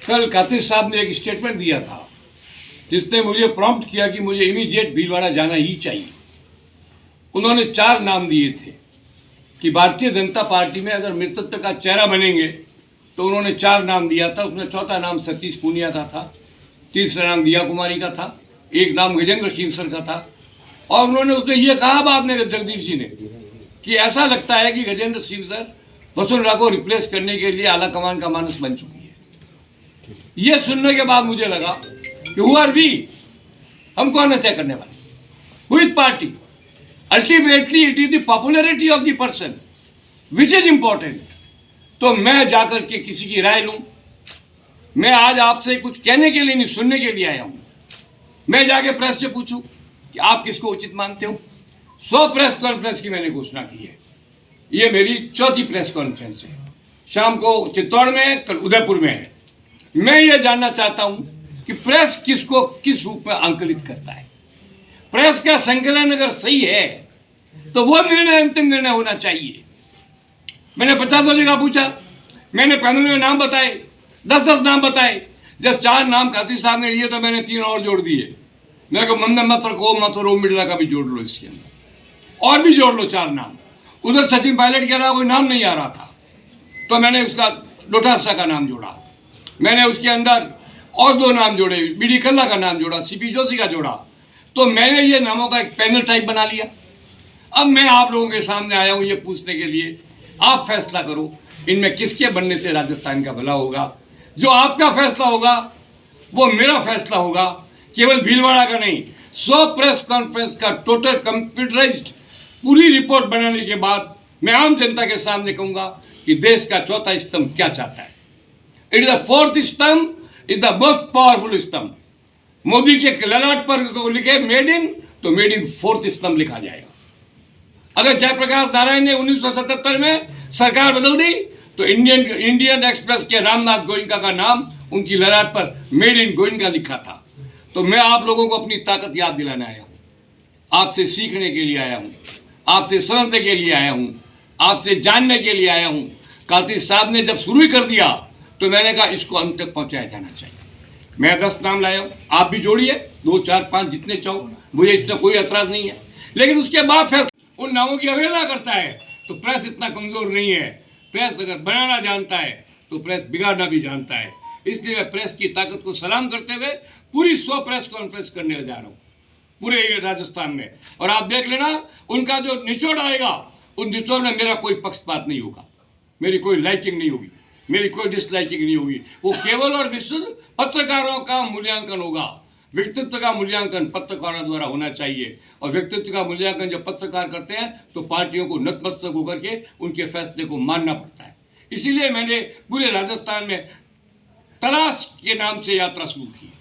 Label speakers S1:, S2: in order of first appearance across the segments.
S1: कल कातिल साहब ने एक स्टेटमेंट दिया था जिसने मुझे प्रॉम्प्ट किया कि मुझे इमीडिएट भीलवाड़ा जाना ही चाहिए। उन्होंने 4 नाम दिए थे कि भारतीय जनता पार्टी में अगर नेतृत्व का चेहरा बनेंगे तो उन्होंने 4 नाम दिया था। उसमें चौथा नाम सतीश पूनिया का था, तीसरा नाम दिया कुमारी का था, एक नाम गजेंद्र सिंह सर का था। और उन्होंने उसमें यह कहा बाद में जगदीश जी ने कि ऐसा लगता है कि गजेंद्र सिंह सर वसुंधरा को रिप्लेस करने के लिए आला कमान का मानस बन चुकी है। यह सुनने के बाद मुझे लगा कि हु आर वी, हम कौन है तय करने वाले, who is party. Ultimately it is the popularity of the person which is important. तो मैं जाकर के किसी की राय लूं? मैं आज आपसे कुछ कहने के लिए नहीं, सुनने के लिए आया हूं। मैं जाके प्रेस से पूछूं कि आप किसको उचित मानते हो? 100 प्रेस कॉन्फ्रेंस की मैंने घोषणा की है। ये मेरी 4थी प्रेस कॉन्फ्रेंस है। शाम को चित्तौड़ में है, कल उदयपुर में है। मैं ये जानना चाहता हूं कि प्रेस किसको किस रूप में आंकलित करता है। प्रेस का संकलन अगर सही है तो वो निर्णय अंतिम निर्णय होना चाहिए। मैंने 50 जगह पूछा, मैंने पैनल में नाम बताए, 10-10 नाम बताए। जब 4 नाम खाती साहब ने लिए तो मैंने 3 और जोड़ दिए। मैं को मंद मत रखो, मत रोम बिड़ला का भी जोड़ लो, इसके अंदर और भी जोड़ लो 4 नाम। उधर सचिन पायलट के अलावा कोई नाम नहीं आ रहा था तो मैंने उसका डोटासा का नाम जोड़ा। मैंने उसके अंदर और 2 नाम जोड़े, बीडी कल्ला का नाम जोड़ा, सीपी जोशी का जोड़ा। तो मैंने ये नामों का एक पैनल टाइप बना लिया। अब मैं आप लोगों के सामने आया हूं ये पूछने के लिए, आप फैसला करो इनमें किसके बनने से राजस्थान का भला होगा। जो आपका फैसला होगा वो मेरा फैसला होगा, केवल भीलवाड़ा का नहीं। 100 प्रेस कॉन्फ्रेंस का टोटल कंप्यूटराइज्ड पूरी रिपोर्ट बनाने के बाद मैं आम जनता के सामने कहूंगा कि देश का 4था स्तंभ क्या चाहता है। इट इज द 4th स्तंभ, इज द मोस्ट पावरफुल स्तंभ। मोदी के ललाट पर लिखे मेड इन, तो मेड इन 4th स्तंभ लिखा जाएगा। अगर जयप्रकाश नारायण ने 1977 में सरकार बदल दी तो इंडियन एक्सप्रेस के रामनाथ गोयनका का नाम उनकी ललाट पर मेड इन गोयनका लिखा था। तो मैं आप लोगों को अपनी ताकत याद दिलाने आया हूं, आपसे सीखने के लिए आया हूं, आपसे समझने के लिए आया हूं, आपसे जानने के लिए आया हूं। कातिल साहब ने जब शुरू ही कर दिया तो मैंने कहा इसको अंत तक पहुंचाया जाना चाहिए। मैं 10 नाम लाया हूं, आप भी जोड़िए, 2, 4, 5 जितने चाहो, मुझे इसमें कोई एतराज नहीं है। लेकिन उसके बाद फिर उन नामों की अवहेलना करता है तो प्रेस इतना कमजोर नहीं है। प्रेस अगर बनाना जानता है तो प्रेस बिगाड़ना भी जानता है। इसलिए मैं प्रेस की ताकत को सलाम करते हुए पूरी 100 प्रेस कॉन्फ्रेंस करने जा रहा हूँ पूरे राजस्थान में। और आप देख लेना उनका जो निचोड़ आएगा, उन निचोड़ में मेरा कोई पक्षपात नहीं होगा, मेरी कोई लाइकिंग नहीं होगी, मेरी कोई डिसलाइकिंग नहीं होगी। वो केवल और विशुद्ध पत्रकारों का मूल्यांकन होगा। व्यक्तित्व का मूल्यांकन पत्रकारों द्वारा होना चाहिए और व्यक्तित्व का मूल्यांकन जब पत्रकार करते हैं तो पार्टियों को नतमस्तक होकर के उनके फैसले को मानना पड़ता है। इसीलिए मैंने पूरे राजस्थान में तलाश के नाम से यात्रा शुरू की।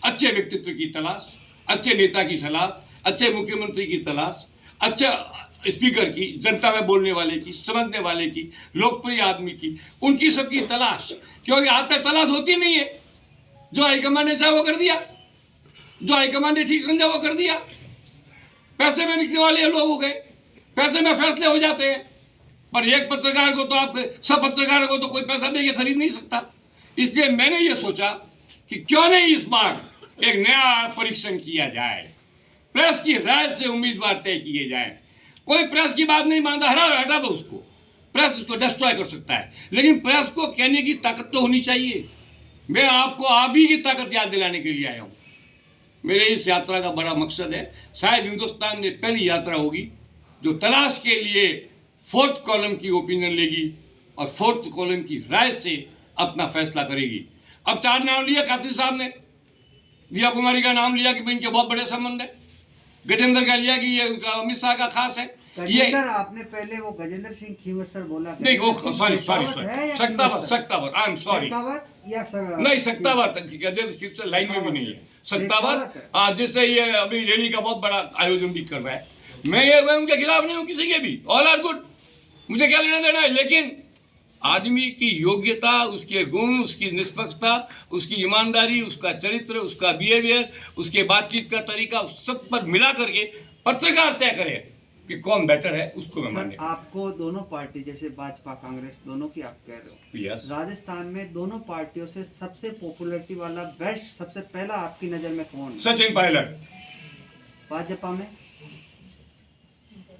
S1: अच्छे व्यक्तित्व की तलाश, अच्छे नेता की तलाश, अच्छे मुख्यमंत्री की तलाश, अच्छा स्पीकर की, जनता में बोलने वाले की, समझने वाले की, लोकप्रिय आदमी की, उनकी सबकी तलाश। क्योंकि आज तक तलाश होती नहीं है। जो हाईकमान ने चाहा वो कर दिया, जो हाईकमान ने ठीक समझा वो कर दिया। पैसे में बिकने वाले लोग हो गए, पैसे में फैसले हो जाते हैं। पर एक पत्रकार को तो आप सब पत्रकारों को तो कोई पैसा दे के खरीद नहीं सकता। इसलिए मैंने ये सोचा कि क्यों नहीं इस बार एक नया परीक्षण किया जाए, प्रेस की राय से उम्मीदवार तय किए जाए। कोई प्रेस की बात नहीं मानता, हटा दो उसको, प्रेस उसको डिस्ट्रॉय कर सकता है, लेकिन प्रेस को कहने की ताकत तो होनी चाहिए। मैं आपको आप ही की ताकत याद दिलाने के लिए आया हूँ। मेरे इस यात्रा का बड़ा मकसद है, शायद हिंदुस्तान में पहली यात्रा होगी जो तलाश के लिए 4th कॉलम की ओपिनियन लेगी और 4th कॉलम की राय से अपना फैसला करेगी। अब 4 नाम लिया कातिल साहब ने, दिया कुमारी का नाम लिया कि इनके बहुत बड़े संबंध है, गजेंद्र का लिया कि ये अमित शाह का खास है।
S2: गजेंद्र आपने पहले वो गजेंद्र सिंह खीवर सर बोला
S1: नहीं, वो sorry Shaktawat, I am sorry, नहीं सक्तावत गजेंद्र लाइन में भी नहीं है। सक्तावत जिससे ये अभी रैली का बहुत बड़ा आयोजन भी कर रहा है। मैं उनके खिलाफ नहीं हूँ किसी के भी, ऑल आर गुड, मुझे क्या लेना देना है। लेकिन आदमी की योग्यता, उसके गुण, उसकी निष्पक्षता, उसकी ईमानदारी, उसका चरित्र, उसका बिहेवियर, उसके बातचीत का तरीका, उस सब पर मिला करके पत्रकार तय करे कि कौन बेटर है उसको मैं
S2: सर,
S1: मानने।
S2: आपको दोनों पार्टी जैसे भाजपा कांग्रेस दोनों की आप कह रहे हो,
S1: यस,
S2: राजस्थान में दोनों पार्टियों से सबसे पॉपुलैरिटी वाला बेस्ट सबसे पहला आपकी नजर में कौन है?
S1: सचिन पायलट,
S2: भाजपा में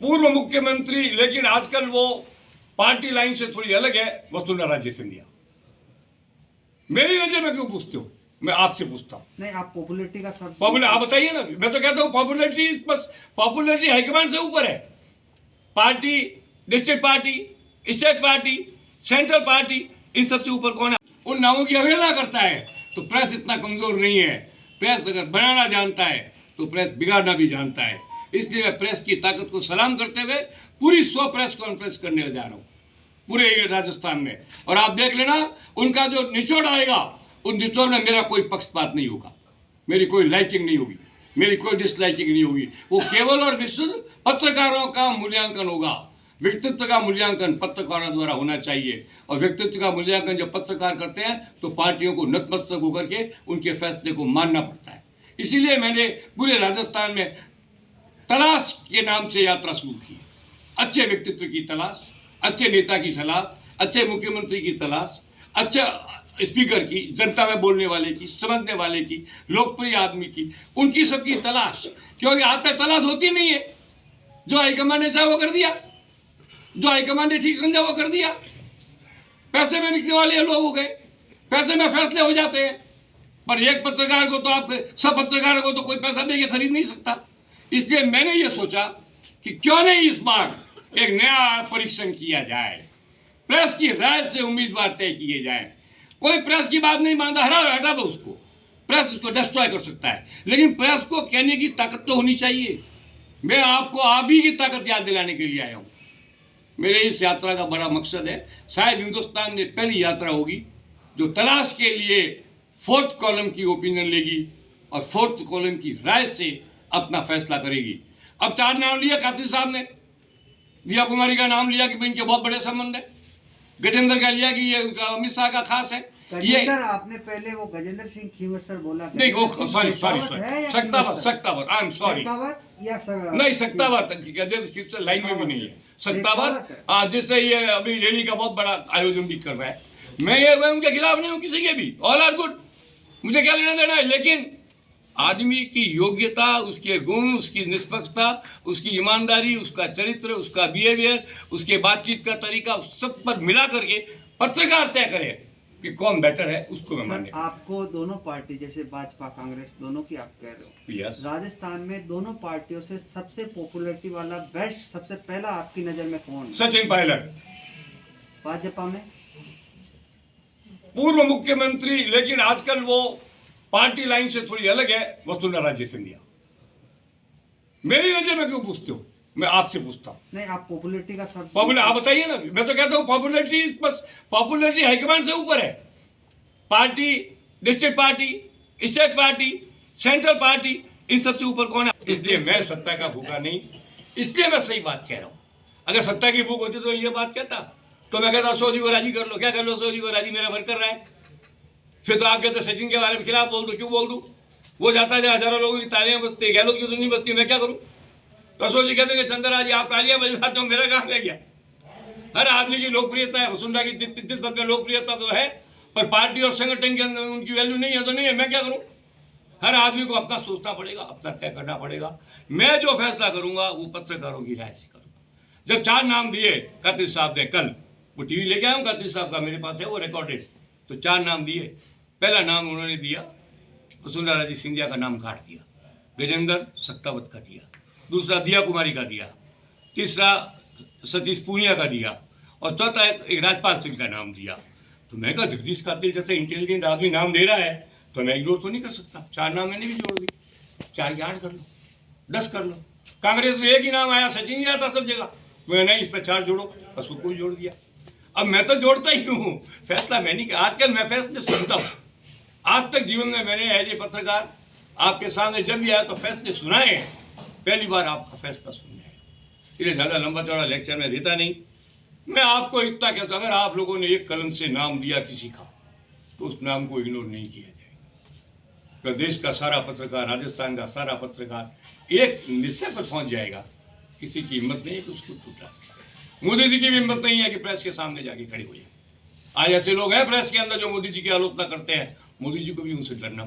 S1: पूर्व मुख्यमंत्री, लेकिन आजकल वो पार्टी लाइन से थोड़ी अलग है, वसुंधरा राजे सिंधिया। मेरी नजर में क्यों पूछते हो? मैं आपसे पूछता हूं।
S2: नहीं, आप पॉपुलैरिटी का सब
S1: पॉपुलर आप बताइए ना। मैं तो कहता हूं पॉपुलैरिटी, बस पॉपुलैरिटी हाईकमांड से ऊपर है। Party, district party, state party, central party, इन सबसे ऊपर कौन है? उन नामों की अवहेलना करता है तो प्रेस इतना कमजोर नहीं है। प्रेस अगर बनाना जानता है तो प्रेस बिगाड़ना भी जानता है। इसलिए मैं प्रेस की ताकत को सलाम करते हुए पूरी 100 प्रेस कॉन्फ्रेंस करने जा रहा हूँ पूरे राजस्थान में। और आप देख लेना, उनका जो निचोड़ आएगा, उन निचोड़ में मेरा कोई पक्षपात नहीं होगा, मेरी कोई लाइकिंग नहीं होगी, मेरी कोई डिसलाइकिंग नहीं होगी। वो केवल और विशुद्ध पत्रकारों का मूल्यांकन होगा। व्यक्तित्व का मूल्यांकन पत्रकारों द्वारा होना चाहिए, और व्यक्तित्व का मूल्यांकन जब पत्रकार करते हैं तो पार्टियों को नतमस्तक होकर के उनके फैसले को मानना पड़ता है। इसीलिए मैंने पूरे राजस्थान में तलाश के नाम से यात्रा शुरू की। अच्छे व्यक्तित्व की तलाश, अच्छे नेता की तलाश, अच्छे मुख्यमंत्री की तलाश, अच्छे स्पीकर की, जनता में बोलने वाले की, समझने वाले की, लोकप्रिय आदमी की, उनकी सबकी तलाश। क्योंकि आज तक तलाश होती नहीं है। जो हाईकमांड ने चाहे वो कर दिया, जो हाईकमांड ने ठीक समझा वो कर दिया। पैसे में बिकने वाले लोग हो गए, पैसे में फैसले हो जाते हैं। पर एक पत्रकार को तो आप, सब पत्रकारों को तो कोई पैसा दे के खरीद नहीं सकता। इसलिए मैंने ये सोचा कि क्यों नहीं इस बार एक नया परीक्षण किया जाए, प्रेस की राय से उम्मीदवार तय किए जाए। कोई प्रेस की बात नहीं मानता, हटा दो उसको, प्रेस उसको डिस्ट्रॉय कर सकता है, लेकिन प्रेस को कहने की ताकत तो होनी चाहिए। मैं आपको आप ही की ताकत याद दिलाने के लिए आया हूँ। मेरे इस यात्रा का बड़ा मकसद है, शायद हिंदुस्तान में पहली यात्रा होगी जो तलाश के लिए 4th कॉलम की ओपिनियन लेगी और 4th कॉलम की राय से अपना फैसला करेगी। अब 4 नाम लिया कातिल साहब ने, दिया कुमारी का नाम लिया कि भाई इनके बहुत बड़े संबंध है, गजेंद्र का लिया कि ये अमित शाह का खास है। ये
S2: गजेंद्र, आपने पहले वो गजेंद्र सिंह खींवसर बोला,
S1: नहीं, वो sorry Shaktawat, I am sorry,
S2: या
S1: नहीं सक्तावत, गजेंद्र लाइन में भी नहीं है सक्तावत। जिससे ये अभी रैली का बहुत बड़ा आयोजन भी कर रहा है। मैं उनके खिलाफ नहीं हूँ किसी के भी, ऑल आर गुड, मुझे क्या लेना देना है। लेकिन आदमी की योग्यता, उसके गुण, उसकी निष्पक्षता, उसकी ईमानदारी, उसका चरित्र, उसका बिहेवियर, उसके बातचीत का तरीका, उस सब पर मिला करके पत्रकार तय करे कि कौन बेटर है, उसको मैं माने।
S2: आपको दोनों पार्टी जैसे भाजपा कांग्रेस दोनों की आप कह रहे हो,
S1: यस,
S2: राजस्थान में दोनों पार्टियों से सबसे पॉपुलैरिटी वाला बेस्ट सबसे पहला आपकी नजर में कौन है?
S1: सचिन पायलट,
S2: भाजपा में
S1: पूर्व मुख्यमंत्री, लेकिन आजकल वो पार्टी लाइन से थोड़ी अलग है, वसुंधरा राजे सिंधिया। मेरी नजर में क्यों पूछते हो? मैं आपसे पूछता हूं।
S2: नहीं, आप पॉपुलैरिटी का सब
S1: पॉपुलर आप बताइए ना। मैं तो कहता हूं पॉपुलैरिटी, बस पॉपुलैरिटी हाईकमांड से ऊपर है। Party, district party, state party, central party, इन सबसे ऊपर कौन है? इसलिए मैं सत्ता का भूखा नहीं, इसलिए मैं सही बात कह रहा हूं। अगर सत्ता की भूख होती तो ये बात कहता, तो मैं कहता सऊदी को राजी कर लो। क्या कर लो? सऊदी को राजी, मेरा वर्क कर रहा है। फिर तो आप कहते सचिन के बारे में खिलाफ बोल दो। क्यों बोल दूं? वो जाता है, हजारों लोगों की तालियां बजती है, गहलोत की तो नहीं बजती, मैं क्या करूं? कसो जी कहते हैं चंद्रा जी आप तालियां बजवाते हो, मेरा काम है क्या? हर आदमी की लोकप्रियता है, वसुंधरा की 33 में लोकप्रियता तो है, पर पार्टी और संगठन के अंदर उनकी वैल्यू नहीं है तो नहीं है, मैं क्या करूं? हर आदमी को अपना सोचना पड़ेगा, अपना तय करना पड़ेगा। मैं जो फैसला करूंगा वो पत्रकारों की राय से करूंगा। जब 4 नाम दिए कातिल साहब ने, कल वो टीवी लेके आया हूँ, कातिल साहब का मेरे पास है वो रिकॉर्डेड, तो 4 नाम दिए। पहला नाम उन्होंने दिया, वसुंधरा राजे सिंधिया का नाम काट दिया, गजेंद्र सक्तावत का दिया, दूसरा दिया कुमारी का दिया, तीसरा सतीश पूनिया का दिया, और चौथा एक राजपाल सिंह का नाम दिया। तो मैं कहा जगदीश कातिल जैसे इंटेलिजेंट आदमी नाम दे रहा है तो मैं इग्नोर तो नहीं कर सकता। 4 नाम मैंने भी जोड़ दी, 4 की 8 कर लो, 10 कर लो। कांग्रेस में एक ही नाम आया, सचिन ही आता सब जगह, मैं नहीं, इस पर 4 जोड़ो, अशोक को भी जोड़ दिया। अब मैं तो जोड़ता ही हूँ, फैसला मैं नहीं किया। आजकल मैं फैसले सुनता हूँ। आज तक जीवन में मैंने एज ए पत्रकार आपके सामने जब भी आया तो फैसले सुनाए, पहली बार आपका फैसला सुनना है। इसलिए ज़्यादा लंबा चौड़ा लेक्चर में देता नहीं। मैं आपको इतना कहता, अगर आप लोगों ने एक कलम से नाम दिया किसी का तो उस नाम को इग्नोर नहीं किया जाएगा। प्रदेश का सारा पत्रकार, राजस्थान का सारा पत्रकार एक निश्चय पर पहुंच जाएगा किसी की हिम्मत नहीं है कि उसको टूटा। मोदी जी की भी हिम्मत नहीं है कि प्रेस के सामने जाके खड़ी हो जाए। आज ऐसे लोग हैं प्रेस के अंदर जो मोदी जी की आलोचना करते हैं, मोदी जी को भी उनसे डरना